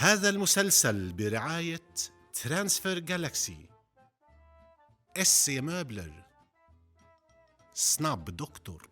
هذا المسلسل برعاية ترانسفير جالاكسي، SC Möbler، Snabb Doktor.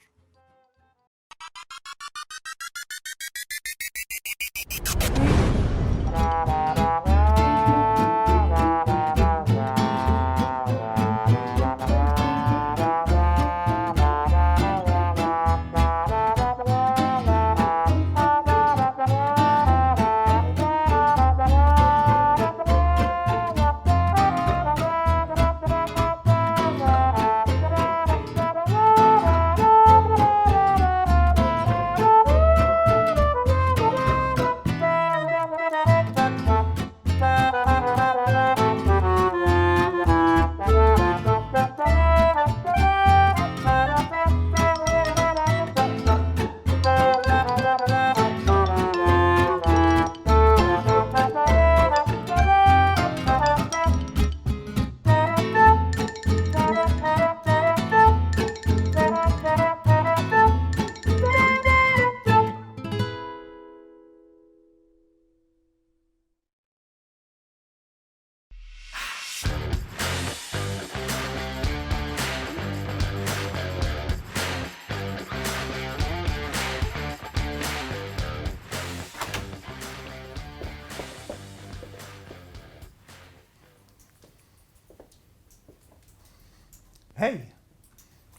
Hej!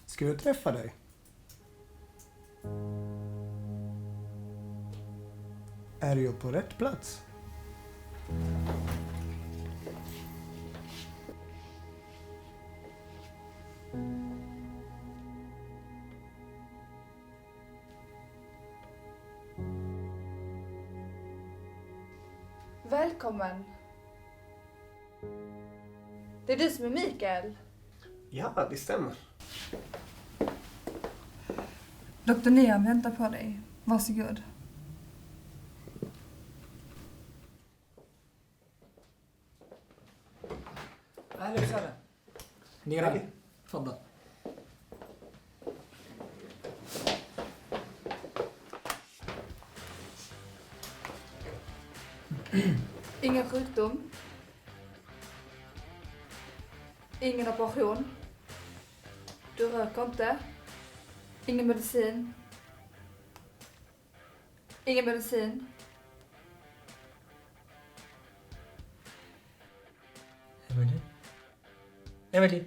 Ska jag träffa dig? Är jag på rätt plats? Välkommen. Det är du som är Mikael. Ja, det stämmer. Dr. Niam väntar på dig. Varsågod. اهلا وسهلا نيران تفضل. Ingen sjukdom. Ingen operation. Du röker inte. Ingen medicin. Ingen medicin. Emily.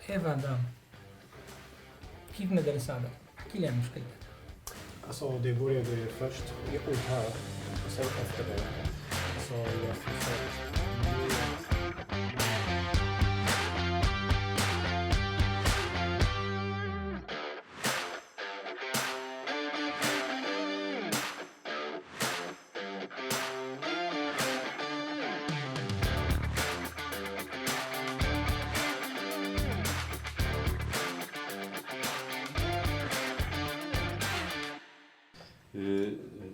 ايه فاندام كيف نقدر نساعدك؟ احكي لي عن مشكلتك. Alltså det började först i ord här och sen efter det så jag fick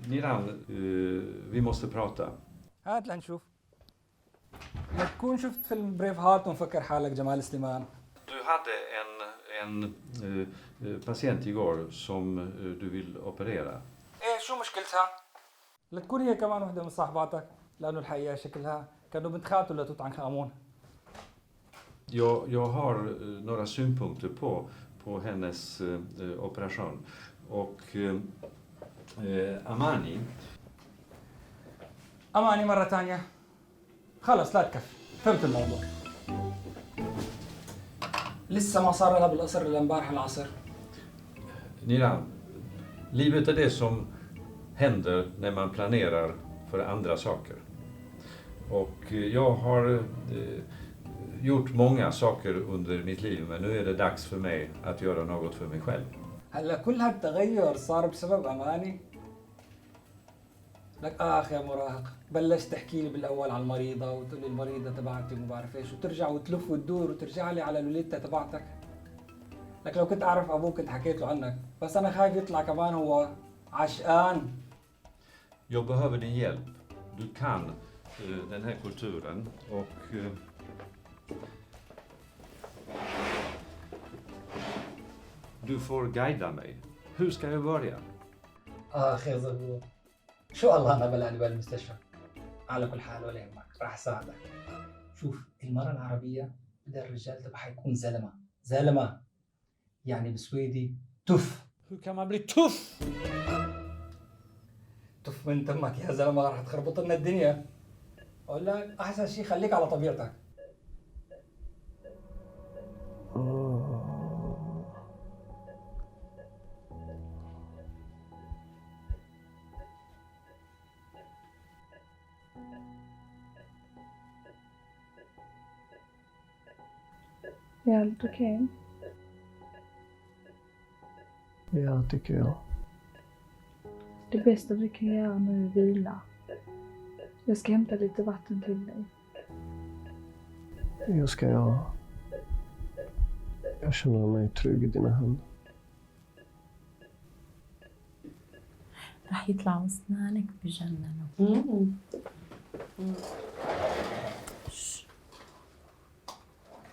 Niran, vi måste prata. هات لنشوف. لا تكون شفت فيلم بريف هارت ونفكر حالك جمال سليمان. Du hade en patient igår som du vill operera. ايه شو مشكلتها؟ لا تكون هي كمان وحده من صاحباتك لانه الحقيقه شكلها كانه بنت خالته لتوت عنخ امون. Jag har några synpunkter på hennes operation. Och Amani. اماني مره ثانيه. خلص لا تكفي فهمت الموضوع. لسه ما صار لها بالقصر الا امبارح العصر. Niran, livet är det som händer när man planerar för andra saker. Och jag har gjort många saker under mitt liv, men nu är det dags för mig att göra något för mig själv. هلا كل هالتغير صار بسبب اماني. لك يا مراهق بلشت تحكي لي بالاول عن المريضه وتقول لي المريضه تبعتي وما بعرف ايش وترجع وتلف وتدور وترجع لي على الوليدة تبعتك. لك لو كنت اعرف ابوك كنت حكيت له عنك بس انا خايف يطلع كمان هو عشقان. Jag behöver din hjälp. Du kan den här kulturen och Du får guida mig. Hur ska jag börja? اخ زغلول، شو الله انا بلاني بالمستشفى. على كل حال ولا يهمك، راح اساعدك. شوف، المرة العربية بدها الرجال تبعها يكون زلمة. زلمة يعني بسويدي تف. Hur kan man bli tuff? تف من تمك يا زلمة، راح تخربط لنا الدنيا. اقول لك احسن شيء خليك على طبيعتك. Är allt okej? Ja, tycker jag. Det bästa du kan göra nu är vila. Jag ska hämta lite vatten till dig. Jag ska göra. Jag känner mig trygg i dina händer. راح يطلعوا اسنانك بجننوا.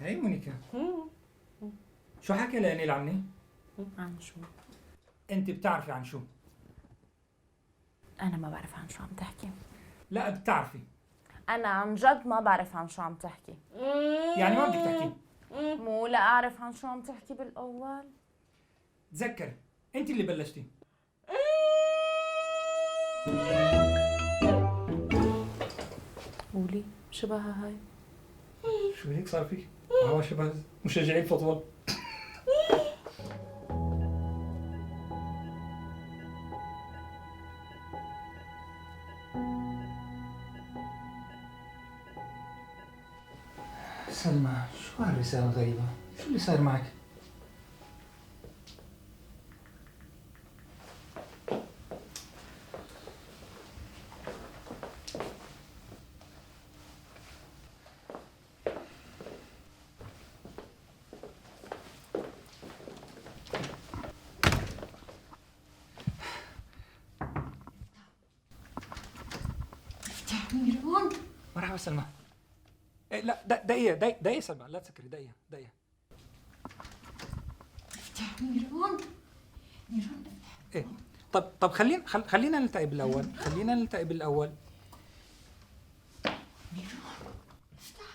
هاي مونيكا، شو حكى لأنيل عني؟ عن شو؟ انت بتعرفي عن شو؟ أنا ما بعرف عن شو عم تحكي. لا بتعرفي. أنا عن جد ما بعرف عن شو عم تحكي. يعني ما بدك تحكي. مو لا أعرف عن شو عم تحكي بالأول. تذكر انت اللي بلشتي. قولي شبهها هاي. شو هيك صار فيك؟ هو شبه مشجعين فوتبول. سلمى، شو هالرسالة الغريبة؟ شو اللي صاير معك؟ ميرون. مرحبا سلمى. إيه لا دقيقة سلمى، لا تسكري، دقيقة. ميرون. ايه طب خلينا نلتقي بالأول.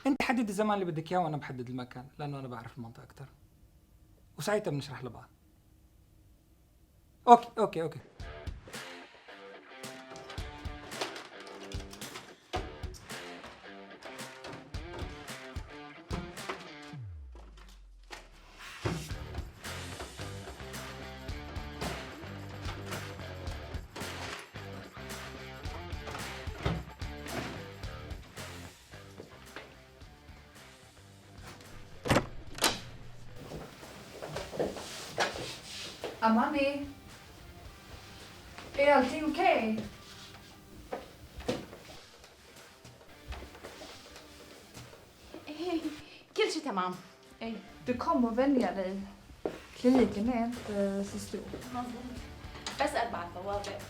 انت حدد الزمان اللي بدك اياه وانا بحدد المكان، لانه انا بعرف المنطقة اكثر. وساعتها بنشرح لبعض. اوكي. Amani. Är allting okej? كل شيء تمام. Du kommer vänja dig. Kliniken är inte så stor. مظبوط. بس 4 طوابق.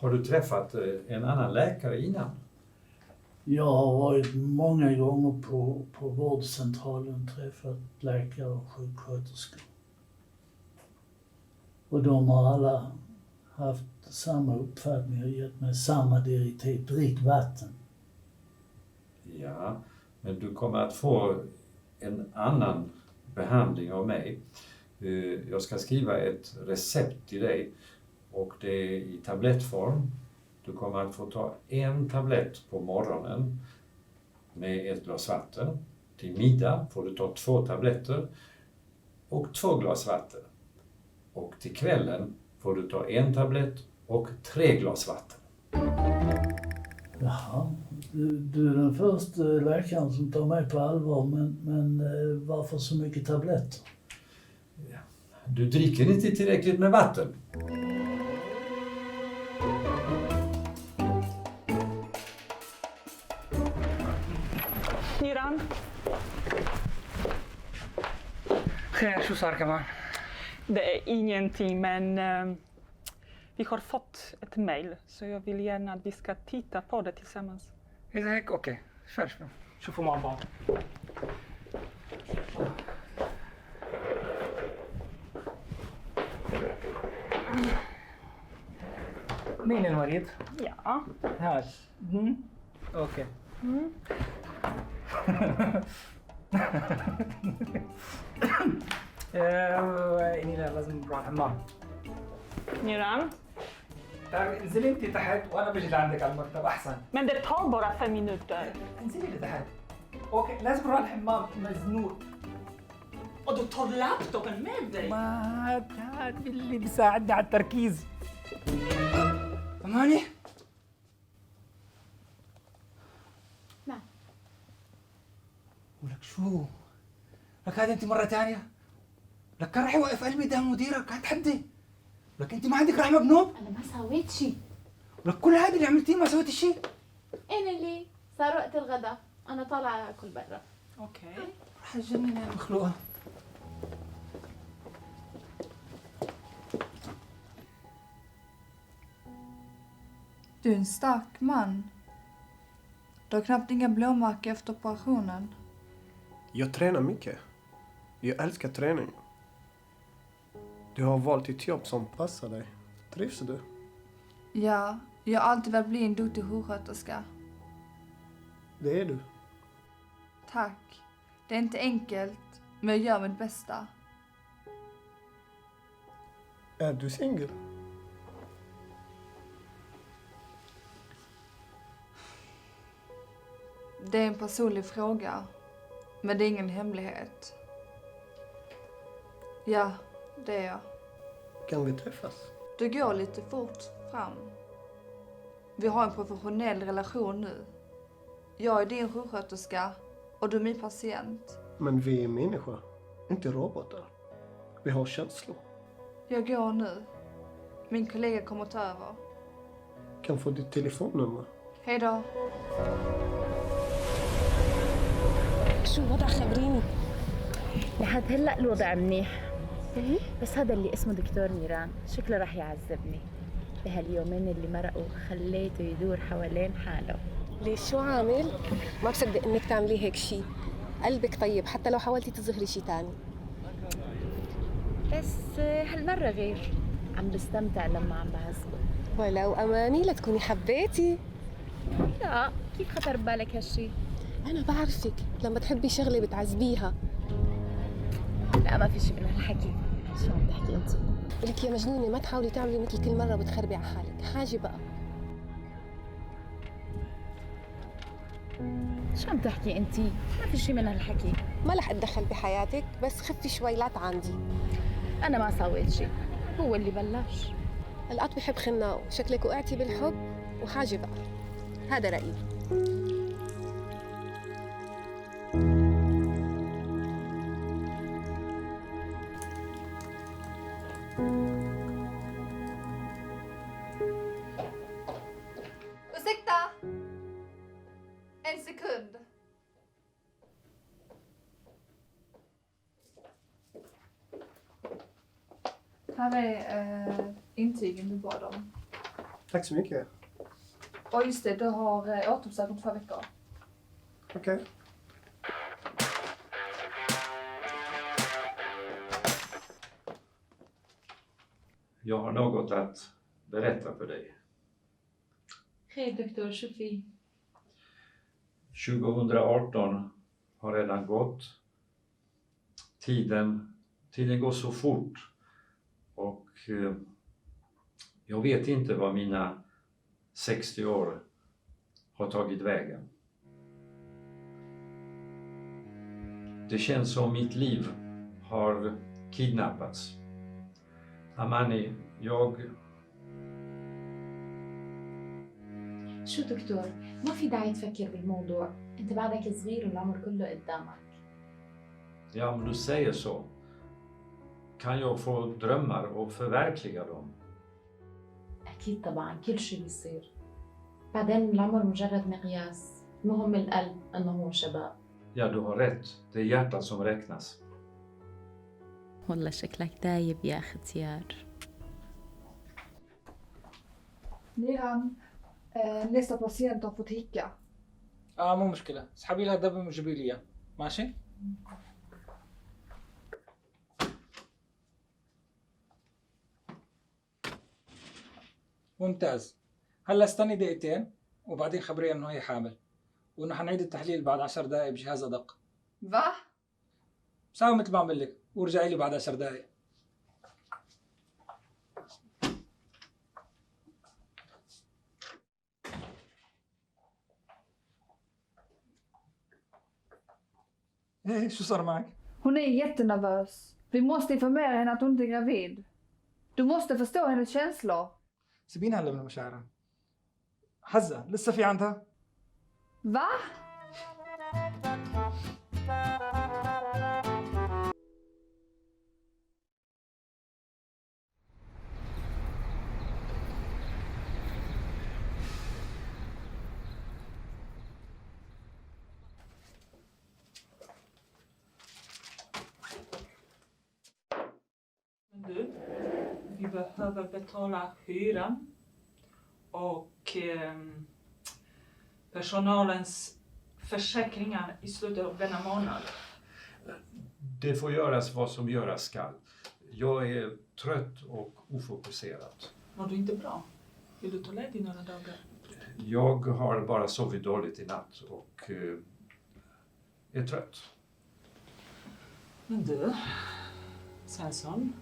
Har du träffat en annan läkare innan? Jag har varit många gånger på vårdcentralen, träffat läkare och sjuksköterskor. Och de har alla haft samma uppfattning och gett mig samma direktiv. Drick vatten. Ja, men du kommer att få en annan behandling av mig. Jag ska skriva ett recept till dig och det är i tablettform. Du kommer att få ta en tablett på morgonen med ett glas vatten. Till middag får du ta 2 tabletter och 2 glas vatten. Och till kvällen får du ta 1 tablett och 3 glas vatten. Jaha, du är den första läkaren som tar mig på allvar, men varför så mycket tabletter? Du dricker inte tillräckligt med vatten. نيران خير شو صار كمان؟ Det är ingenting, men vi har fått ett mejl så jag vill gärna att vi ska titta på det tillsammans. إذا هيك أوكي شوفوا مع بعض. مين المريض؟ Ja. هاد. اوكي. نيران لازم نروح الحمام. Niran. انزلي انت تحت وانا بجي لعندك على المكتب احسن. Men det tar bara 5 minuter. انزلي لتحت. اوكي لازم نروح الحمام مزنوق. Och du tar laptopen med dig? ما هذا اللي بيساعدني على التركيز. أماني؟ نعم. ولك شو؟ لك هذه أنت مرة ثانية؟ لك كان راح يوقف قلبي قدام مديرك كانت تحدي. لك أنت ما عندك رحمة بنوب؟ أنا ما سويت شيء. ولك كل هذا اللي عملتيه ما سويت شيء؟ أنا اللي صار وقت الغداء، أنا طالعة أكل برا. Okej. راح تجنن يا المخلوقة. Du är en stark man. Du har knappt inga blåmärken efter operationen. Jag tränar mycket. Jag älskar träning. Du har valt ett jobb som passar dig. Trivs du? Ja, jag har alltid velat bli en duktig sjuksköterska. Det är du. Tack. Det är inte enkelt, men jag gör mitt bästa. Är du singel? Det är en personlig fråga, men det är ingen hemlighet. Ja, det är jag. Kan vi träffas? Det går lite fort fram. Vi har en professionell relation nu. Jag är din sjuksköterska och du är min patient. Men vi är människor, inte robotar. Vi har känslor. Jag går nu. Min kollega kommer ta över. Kan få ditt telefonnummer. Hej då. شو الوضع خبريني؟ لحد هلا الوضع منيح بس هذا اللي اسمه دكتور نيران شكله رح يعذبني بهاليومين اللي مرقوا خليته يدور حوالين حاله. ليش شو عامل؟ ما بصدق انك تعملي هيك شيء. قلبك طيب حتى لو حاولتي تظهري شيء تاني. بس هالمرة غير عم بستمتع لما عم بعذبه. ولو أماني لتكوني حبيتي. لا كيف خطر ببالك هالشي؟ أنا بعرفك لما تحبي شغلة بتعذبيها. لا ما في شي من هالحكي. شو عم تحكي انت؟ لك يا مجنونة ما تحاولي تعملي مثل كل مرة بتخربي على حالك. حاجة بقى. شو عم تحكي انت؟ ما في شي من هالحكي. ما رح اتدخل بحياتك بس خفي شوي لا تعاندي. انا ما سويت شي، هو اللي بلش. القط بحب خناقه، شكلك وقعتي بالحب وحاجة بقى. هذا رأيي. Ursäkta! En sekund. Här är intygen du bad om. Tack så mycket. Och just det, du har återbesök om 2 veckor. Okej. Jag har något att berätta för dig. خير دكتور شو في؟ 2018 har redan gått. Tiden går så fort. Och jag vet inte vad mina 60 år har tagit vägen. Det känns som mitt liv har kidnappats. Amani, jag... شو دكتور؟ ما في داعي تفكر بالموضوع، انت بعدك صغير والعمر كله قدامك. Ja, men du säger så. Kan jag få drömmar och förverkliga dem? أكيد طبعا كل شيء بيصير. بعدين العمر مجرد مقياس، المهم القلب إنه هو شباب. Ja, du har rätt. Det är hjärtat som räknas. والله شكلك دايب يا ختيار. Niran, nästa patient har fått hicka. مو مشكلة، اسحبي لها دبة وجيبي لي إياه، ماشي؟ ممتاز. هلا استني دقيقتين وبعدين خبريها انه هي حامل، وانه حنعيد التحليل بعد 10 دقائق بجهاز ادق. Va? ساوي مثل ما بعمل لك وارجعي لي بعد 10 دقائق. ايه شو صار معك؟ Hon är jättenervös. Vi måste informera henne att hon inte är gravid. Du måste förstå hennes känslor. سيبينها هلا من مشاعرها. حزة لسه في عندها؟ Va? Du, vi behöver betala hyran och personalens försäkringar i slutet av denna månad. Det får göras vad som göras skall. Jag är trött och ofokuserad. Mår du inte bra? Vill du ta ledigt några dagar? Jag har bara sovit dåligt i natt och är trött. Men du, Svensson.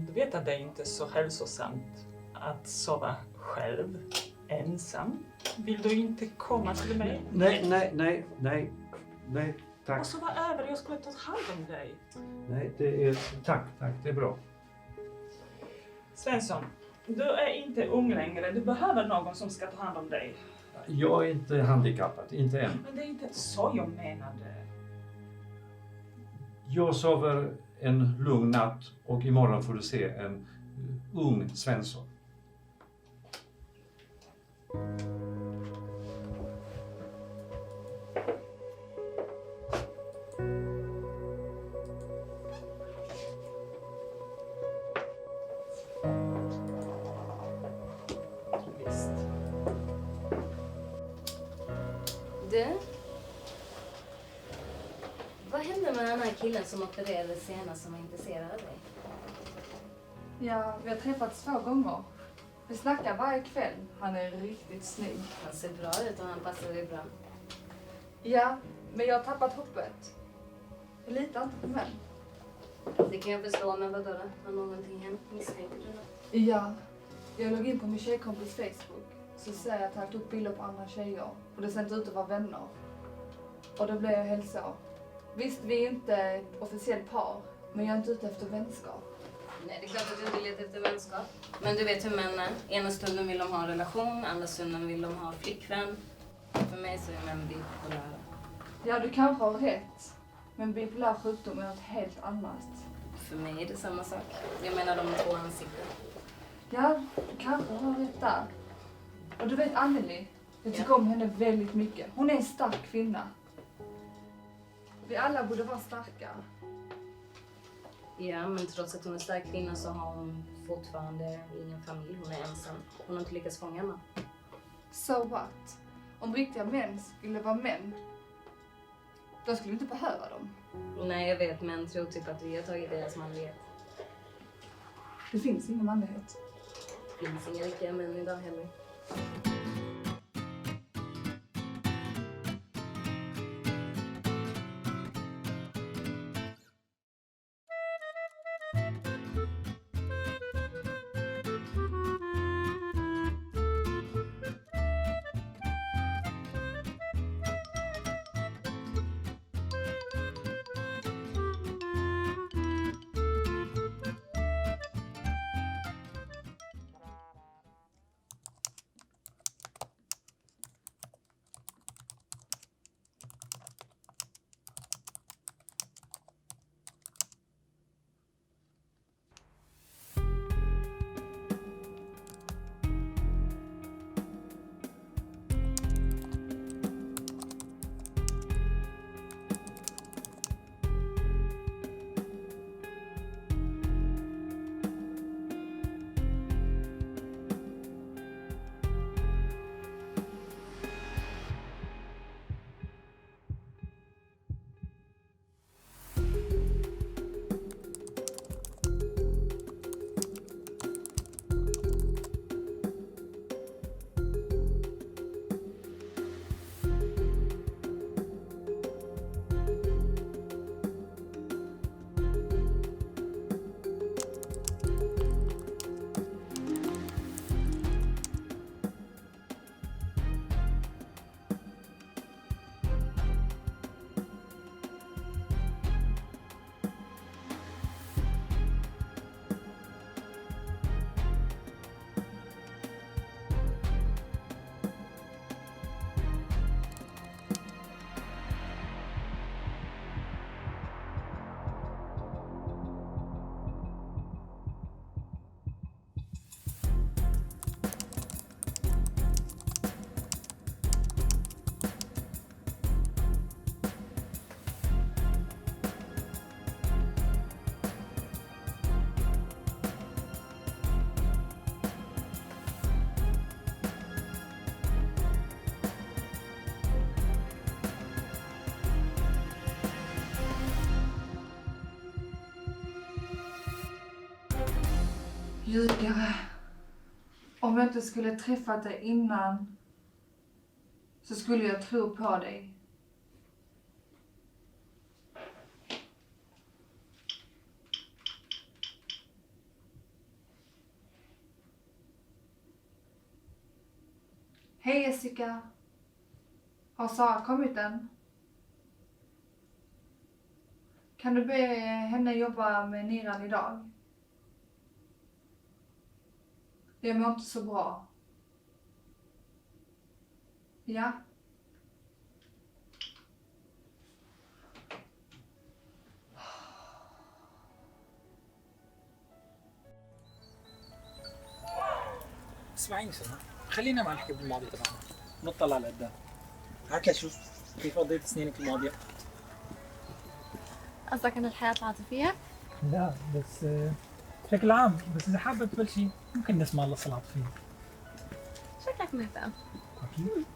Du vet att det inte är så hälsosamt att sova själv, ensam. Vill du inte komma till mig? Nej, tack. Och sova över, jag skulle ta hand om dig. Nej, det är... Tack, det är bra. Svensson, du är inte ung längre. Du behöver någon som ska ta hand om dig. Jag är inte handikappad, inte än. Men det är inte så jag menade. Jag sover en lugn natt och imorgon får du se en ung Svensson. Visst. Du? Vad hände med den här killen som opererade senast som var intresserad av dig? Ja, vi har träffats 2 gånger. Vi snackar varje kväll. Han är riktigt snygg. Han ser bra ut och han passar dig bra. Ja, men jag har tappat hoppet. Jag litar inte på män. Det kan jag förstå, men vadå då? Har någonting hänt? Misstänker du något? Ja, jag logg in på min tjejkompis Facebook. Så ser jag att han tog upp bilder på andra tjejer. Och det ser inte ut att vara vänner. Och då blev jag helt så. Visst, vi är inte ett officiellt par. Men jag är inte ute efter vänskap. Nej, det är klart att du inte letar efter vänskap. Men du vet hur män är. Ena stunden vill de ha en relation, andra stunden vill de ha flickvän. För mig så är män bipolära. Ja, du kanske har rätt. Men bipolär sjukdom är något helt annat. För mig är det samma sak. Jag menar de 2 ansikten. Ja, du kanske har rätt där. Och du vet Anneli, jag tycker om henne väldigt mycket. Hon är en stark kvinna. Vi alla borde vara starka. Ja, men trots att hon är stark kvinna så har hon fortfarande ingen familj. Hon är ensam. Hon har inte lyckats fånga henne. So what? Om riktiga män skulle vara män, då skulle vi inte behöva dem. Nej, jag vet, men tror typ att vi har tagit deras manlighet. Det finns ingen manlighet. Det finns inga riktiga män idag heller. Ljugare. Om jag inte skulle träffat dig innan så skulle jag tro på dig. Hej Jessica. Har Sara kommit än? Kan du be henne jobba med Niran idag? Jag mår inte så bra. Ja. اسمعيني سنة، خلينا ما نحكي بالماضي تبعنا، نطلع لقدام. هاك شوف كيف قضيت سنينك الماضية. قصدك عن الحياة العاطفية؟ لا بس بشكل عام، بس إذا حابة تبلشي ممكن نسمع القصة العاطفية. شكلك مهتم. أكيد.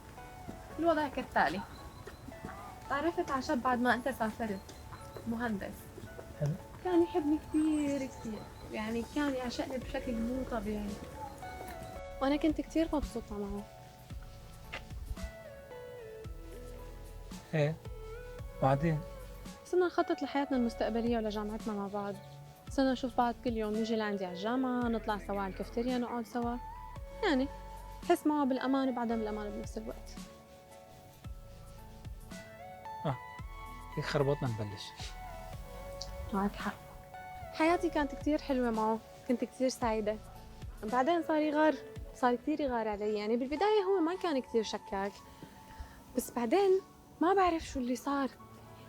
الوضع كالتالي. تعرفت على شاب بعد ما أنت سافرت، مهندس. حلو. كان يحبني كثير كثير، يعني كان يعشقني بشكل مو طبيعي. وأنا كنت كثير مبسوطة معه. إيه. بعدين؟ صرنا نخطط لحياتنا المستقبلية ولجامعتنا مع بعض. صرنا نشوف بعض كل يوم، نيجي لعندي على الجامعة، نطلع سوا على الكافتيريا، نقعد سوا. يعني حس معه بالأمان وبعدم الأمان بنفس الوقت. هيك خربطنا نبلش. معك حق. حياتي كانت كتير حلوة معه، كنت كتير سعيدة. بعدين صار كتير يغار علي، يعني بالبداية هو ما كان كتير شكاك، بس بعدين ما بعرف شو اللي صار،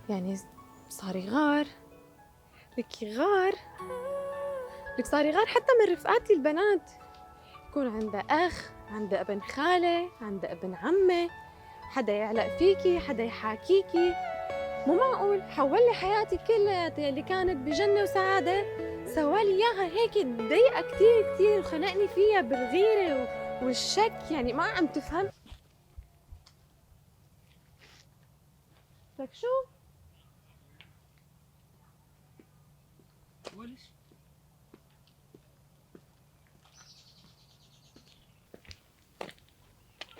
يعني صار يغار صار يغار حتى من رفقاتي البنات، يكون عنده أخ، عنده ابن خالة، عنده ابن عمة، حدا يعلق فيكي، حدا يحاكيكي، مو معقول حول لي حياتي كلها اللي كانت بجنة وسعادة سوالي إياها هيك ضيقة كتير كتير وخنقني فيها بالغيرة والشك. يعني ما عم تفهم. لك شو؟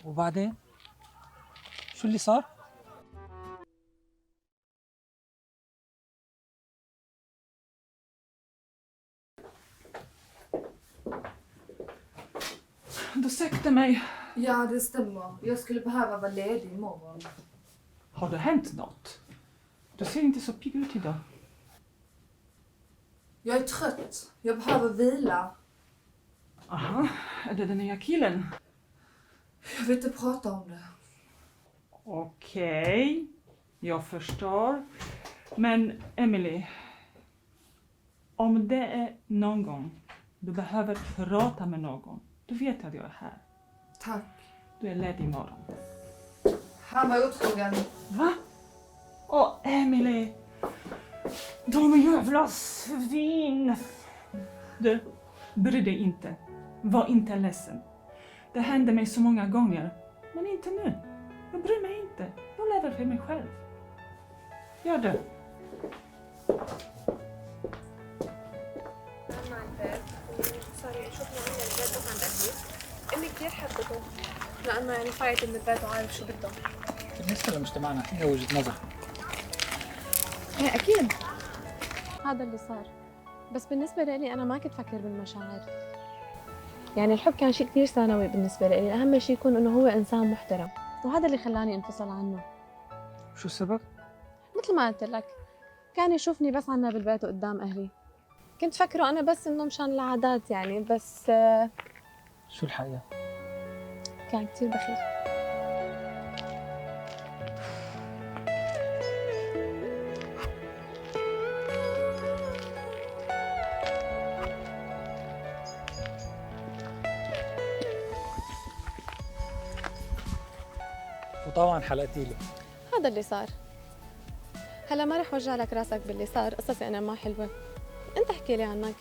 وبعدين شو اللي صار؟ Du sökte mig. Ja, det stämmer. Jag skulle behöva vara ledig imorgon. Har det hänt något? Du ser inte så pigg ut idag. Jag är trött. Jag behöver vila. Aha, är det den nya killen? Jag vill inte prata om det. Okej, jag förstår. Men Emily, om det är någon gång du behöver prata med någon, du vet att jag är här. Tack. Du är ledig imorgon. Han var otrogen. Va? Åh, Emily! De jävla svin! Du, bry dig inte. Var inte ledsen. Det hände mig så många gånger. Men inte nu. Jag bryr mig inte. Jag lever för mig själv. Gör det. سوري شوفنا عنا البيت وعند أهلي. أمي كتير حبته لأنه يعني فايت من البيت وعارف شو بده. بالنسبة لمجتمعنا هي وجهة نظر. ايه أكيد. هذا اللي صار. بس بالنسبة لي أنا ما كنت فكر بالمشاعر. يعني الحب كان شيء كتير ثانوي بالنسبة لي. أهم شيء يكون إنه هو إنسان محترم. وهذا اللي خلاني انفصل عنه. شو السبب؟ مثل ما قلت لك كان يشوفني بس عنا بالبيت وقدام أهلي. كنت فكره أنا بس إنه مشان العادات يعني بس شو الحقيقة؟ كان كتير بخيل. وطبعا حلقتي له. هذا اللي صار. هلا ما رح وجع لك راسك باللي صار. قصصي أنا ما حلوة. أنت احكي لي عنك.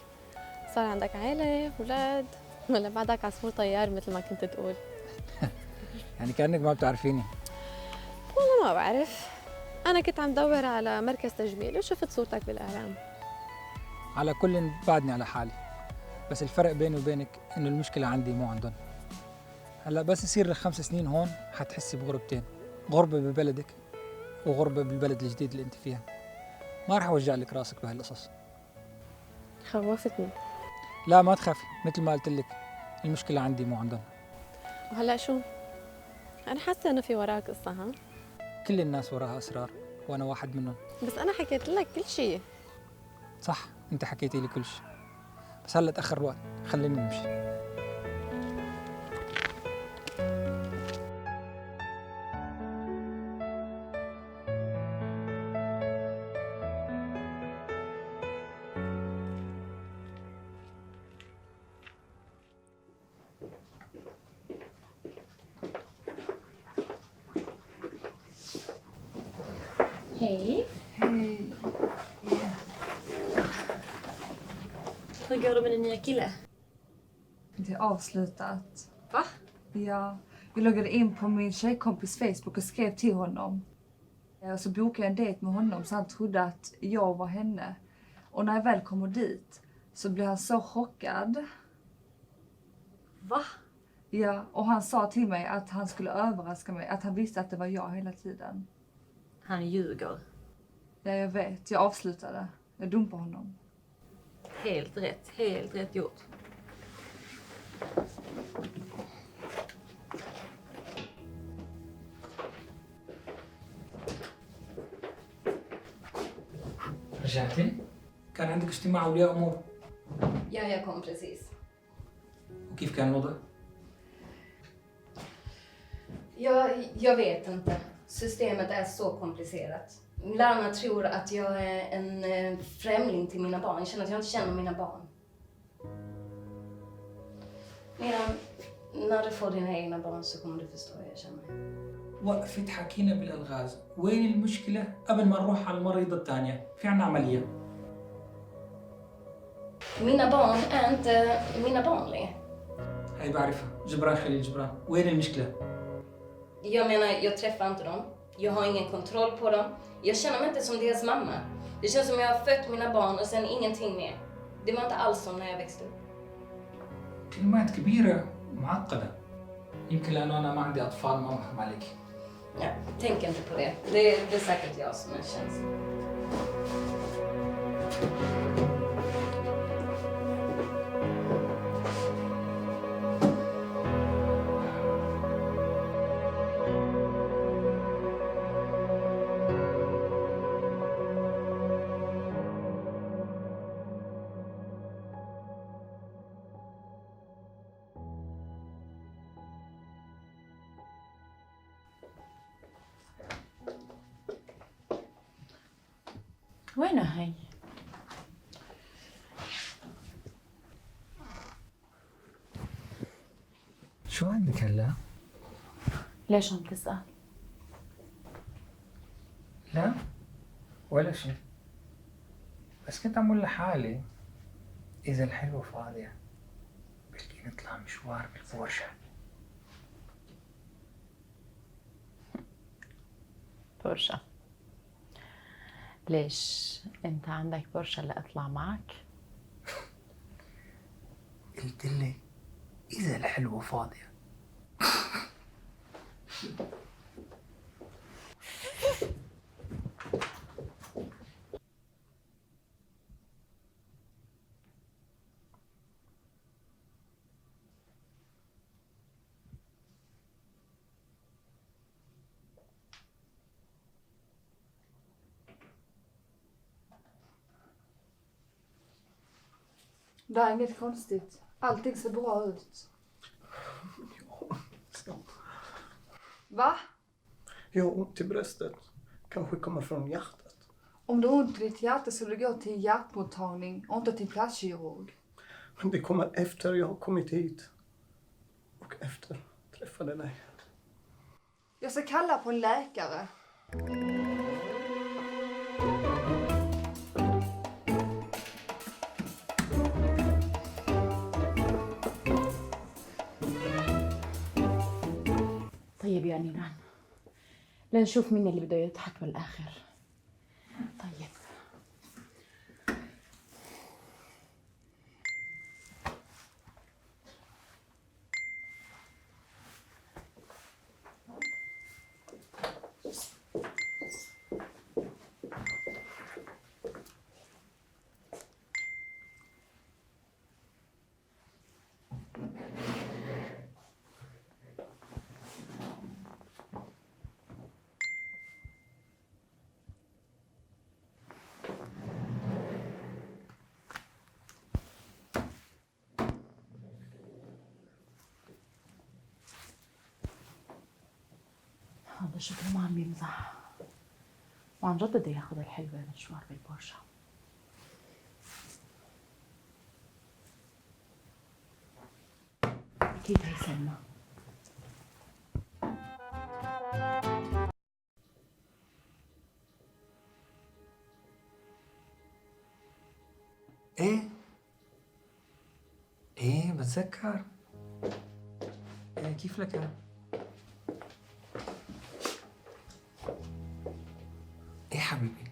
صار عندك عائلة، أولاد، ولا بعدك عصفور طيار مثل ما كنت تقول؟ يعني كأنك ما بتعرفيني. والله ما بعرف. أنا كنت عم دور على مركز تجميل وشفت صورتك بالإعلام. على كل بعدني على حالي. بس الفرق بيني وبينك إنه المشكلة عندي مو عندهم. هلا بس يصير لك 5 سنين هون حتحسي بغربتين. غربة ببلدك وغربة بالبلد الجديد اللي أنت فيها. ما رح أوجع لك راسك بهالقصص. خوفتني. لا ما تخافي، مثل ما قلت لك المشكلة عندي مو عندهم. وهلا شو؟ أنا حاسة إنه في وراك قصة ها؟ كل الناس وراها أسرار وأنا واحد منهم. بس أنا حكيت لك كل شيء. صح، أنت حكيتي لي كل شيء. بس هلا تأخر الوقت، خليني نمشي. Hej. Hej. Hur går det med din nya kille? Det är avslutat. Va? Ja. Jag loggade in på min tjejkompis Facebook och skrev till honom. Och så bokade jag en dejt med honom så han trodde att jag var henne. Och när jag väl kommer dit så blev han så chockad. Va? Ja, och han sa till mig att han skulle överraska mig. Att han visste att det var jag hela tiden. Han ljuger. Ja, jag vet. Jag avslutade. Jag dumpade honom. Helt rätt gjort. رجعتي؟ كان عندك اجتماع أولياء أمور. Ja, jag kom precis. وكيف كان الوضع؟ Jag vet inte. Systemet är så komplicerat. Lärarna tror att jag är en främling till mina barn. Jag känner att jag inte känner mina barn. Miriam, när du får dina egna barn så kommer du förstå hur jag känner. وقفت حكينا بالألغاز، وين المشكلة قبل ما نروح على المريضة الثانية؟ في عنا عملية. Mina barn är inte mina barn längre. هي بعرفها، جبران خليل جبران، وين المشكلة؟ Jag menar, jag träffar inte dem. Jag har ingen kontroll på dem. Jag känner mig inte som deras mamma. Det känns som jag har fött mina barn och sen ingenting mer. Det var inte alls som när jag växte upp. كلمات كبيرة معقدة. يمكن لأنه أنا ما عندي أطفال ما بفهم عليك. Ja, tänk inte på det. Det är säkert jag som är känslig. وينها هي؟ شو عندك هلا؟ ليش عم تسأل؟ لا ولا شيء، بس كنت عم اقول لحالي إذا الحلوة فاضية بدي نطلع مشوار بالبورشة. بورشة؟ ليش؟ أنت عندك بورشة لأطلع معك؟ قلت لك إذا الحلوة فاضية. Det är inget konstigt. Allting ser bra ut. Va? Jag har ont i bröstet. Kanske kommer från hjärtat. Om du har ont i ditt hjärta så du går till hjärtmottagning och inte till plastkirurg. Men det kommer efter jag har kommit hit. Och efter träffade dig. Jag ska kalla på en läkare. طيب يا نيران، لنشوف مين اللي بده يضحك بالآخر. طيب هذا شكله ما عم يمزح، وعن جد بده ياخذ الحلوة مشوار بالبورشة. أكيد هي سلمى. ايه بتذكر. كيف لك؟ ايه حبيبي،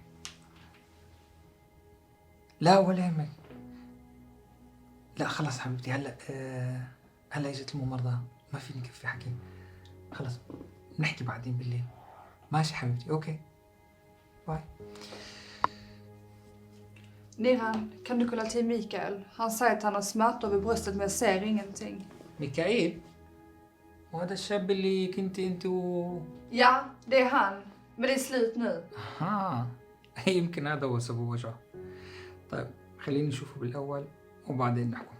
لا ولا يهمك. لا خلص حبيبتي، هلا اجت الممرضة، ما فيني كفي حكي. خلص بنحكي بعدين بالليل. ماشي حبيبتي، اوكي باي. Niran, kan du kolla till Mikael? Han säger att han har smärtor vid bröstet men jag ser ingenting. ميكائيل؟ وهذا الشاب اللي كنت انت Ja, det är han. Men det är slut nu. ها يمكن هذا هو سبب وجعه. طيب خليني نشوفه بالأول وبعدين نحكم.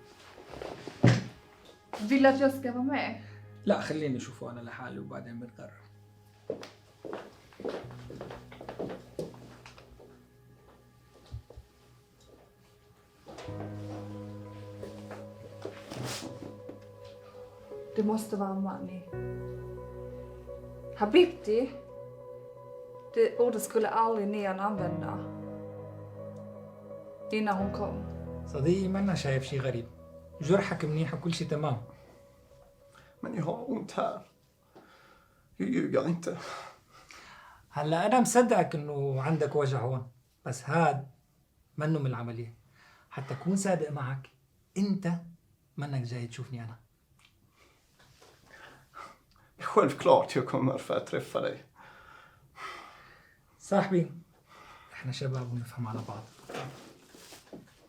Vill du att jag ska vara med? لا خليني أشوفه أنا لحالي وبعدين بنقرر. Det måste vara Mani. Habibti. Det ordet skulle aldrig Nian använda. Innan hon kom. صديقي منا شايف شي غريب. جرحك منيح وكل شي تمام. Men jag har ont här. Jag ljuger inte. هلا أنا مصدقك إنه عندك وجع هون، بس هاد منه من العملية. حتى أكون صادق معك، أنت منك جاي تشوفني أنا. Självklart jag kommer för att träffa dig. صاحبي، إحنا شباب ونفهم على بعض.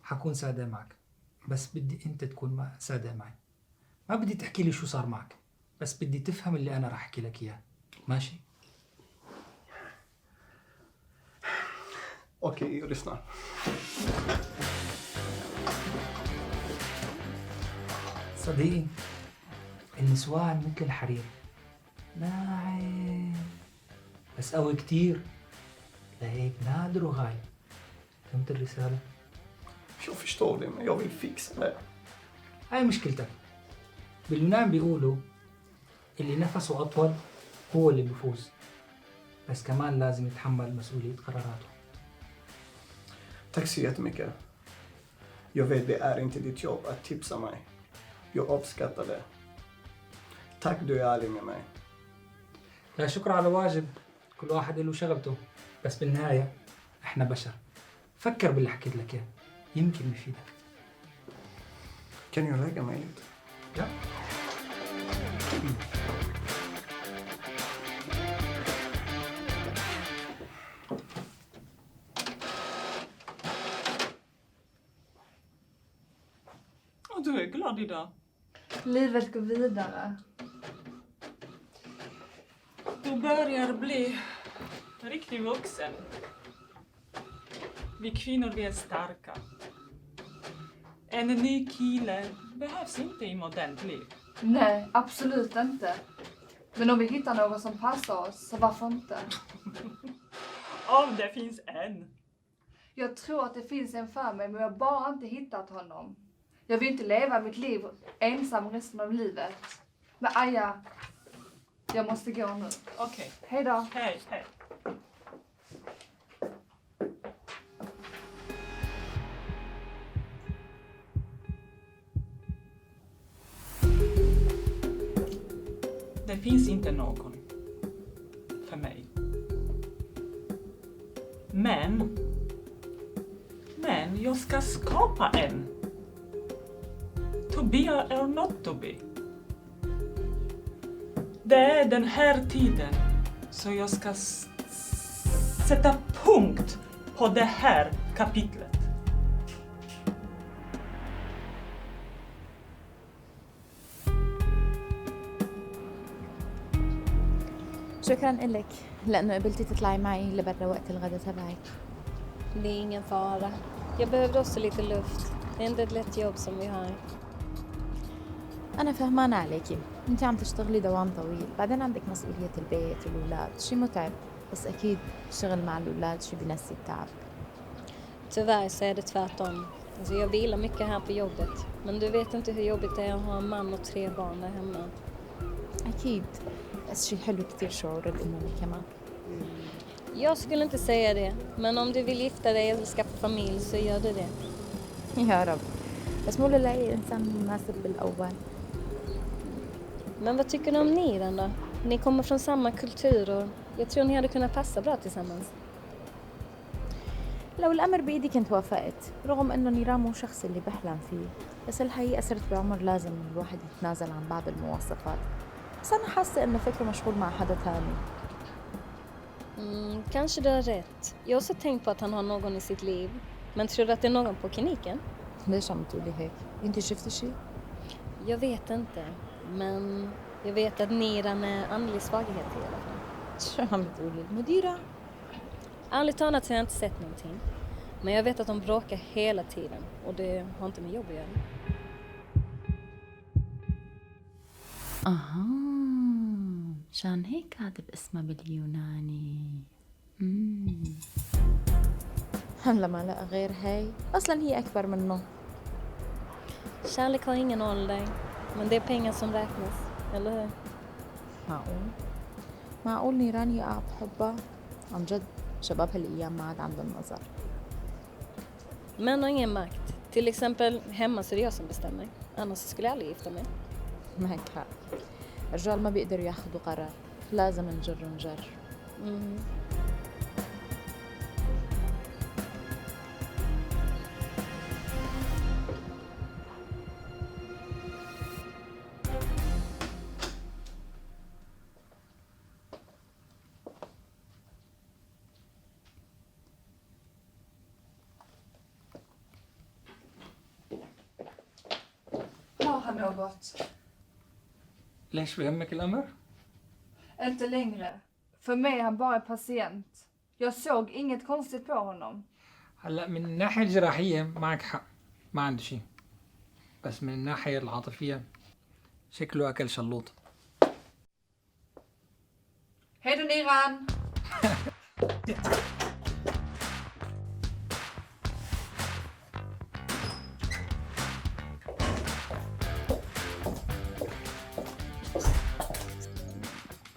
حكون صادق معك، بس بدي أنت تكون صادق معي. ما بدي تحكي لي شو صار معك، بس بدي تفهم اللي أنا راح أحكي لك إياه. ماشي؟ Okej, jag lyssnar. صديقي، النسوان مثل الحرير، ناعم بس قوي كتير، لهيك نادر وغالي. فهمت الرسالة؟ Jag förstår det, men jag vill fixa det. هاي مشكلتك. باليونان بيقولوا اللي نفسه أطول هو اللي بيفوز، بس كمان لازم يتحمل مسؤولية قراراته. Tack så jättemycket. Jag vet det är inte ditt jobb att tipsa mig. Jag uppskattar det. Tack, du är ärlig med mig. لا شكر على واجب، كل واحد له شغلته، بس بالنهاية احنا بشر. فكر باللي حكيت لك اياه، يمكن يفيدك. Kan jag lägga mig lite? Ja. Och du är glad idag. Livet går vidare. Du börjar bli riktigt vuxen. Vi kvinnor, vi är starka. En ny kille behövs inte i modernt liv. Nej, absolut inte. Men om vi hittar någon som passar oss, så varför inte? Om det finns en. Jag tror att det finns en för mig, men jag har bara inte hittat honom. Jag vill inte leva mitt liv ensam resten av livet. Men Aja, jag måste gå nu. Okej. Hej då. Hej, hej. Det finns inte någon för mig. Men jag ska skapa en. To be or not to be. Det är den här tiden, så jag ska sätta punkt på det här kapitlet. شكرا لك لأنه قبلتي تطلعي معي لبرا وقت الغداء تبعك. Det är ingen fara. Jag behövde också lite luft. Det är inte ett lätt jobb som vi har. أنا فهمانة عليكي، أنت عم تشتغلي دوام طويل، بعدين عندك مسؤولية البيت والأولاد، شي متعب، بس أكيد الشغل مع الأولاد شي بنسي التعب. Tyvärr så är det tvärtom. Alltså jag vilar mycket här på jobbet. Men du vet inte hur jobbigt det är att ha en man och 3 barn där hemma. أكيد، بس شي حلو كتير شعور الأمومة كمان. Jag skulle inte säga det. Men om du vill gifta dig eller skaffa familj så gör du det. يا رب، بس مو للاقي إنسان مناسب بالأول. Men vad tycker du om Niran då? Ni kommer från samma kultur och jag tror ni hade kunnat passa bra tillsammans. لو الأمر بإيدي كنت وافقت، رغم إنه نيران مو شخص اللي بحلم فيه، بس الحقيقة صرت بعمر لازم الواحد يتنازل عن بعض المواصفات. بس أنا حاسة إنه فكره مشغول مع حدا تاني. Kanske du har rätt. Jag har också tänkt på att han har någon i sitt liv. Men tror du att det är någon på kliniken? ليش عم تقولي هيك؟ أنت شفتي شيء؟ Jag vet inte. Men jag vet att Niran är andlig svaghet i alla fall. شو عم بتقولي؟ المديرة؟ Ärligt talat så har jag inte sett någonting. Men jag vet att de bråkar hela tiden. Och det har inte med jobb att göra. أها، مشان هيك كاتب اسمها باليوناني. هلا ما لقى غير هاي، أصلا هي أكبر منه. Kärlek har ingen ålder. Men det är pengar som räknas. Eller hur? معقول؟ معقول نيران يقع بحبها؟ عن جد شباب هالأيام ما عاد عندهم نظر. Män har ingen makt. Till exempel hemma så är det jag som bestämmer. Annars skulle jag aldrig gifta mig. معك حق. الرجال ما بيقدروا ياخذوا قرار، لازم نجر. Har han något? ليش بهمك الأمر؟ Inte längre. För mig är han bara patient. Jag såg inget konstigt på honom. هلا من الناحية الجراحية معك حق، ما عندي شيء. بس من الناحية العاطفية شكله أكل شلوط. Hej då Niran!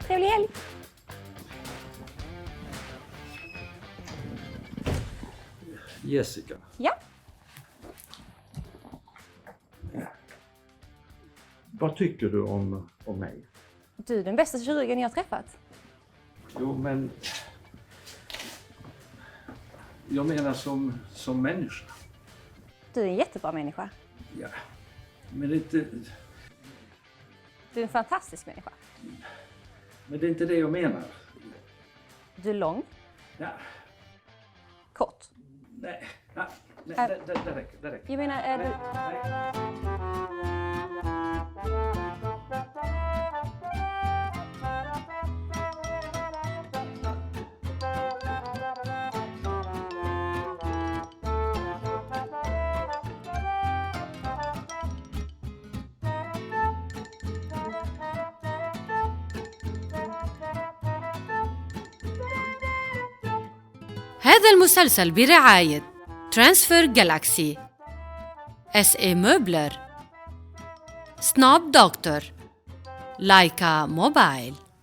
Trevlig helg! Jessica. Ja? Vad tycker du om mig? Du är den bästa kirurgen jag har träffat. Jo, men... Jag menar som människa. Du är en jättebra människa. Ja. Men det är inte... Du är en fantastisk människa. Men det är inte det jag menar. Du är lång. Ja. Kort. Nej. Ja. Nej, det räcker. Jag menar, är du... هذا المسلسل برعاية ترانسفير جالاكسي، SA مبلر، سناب دكتور، لايكا موبايل.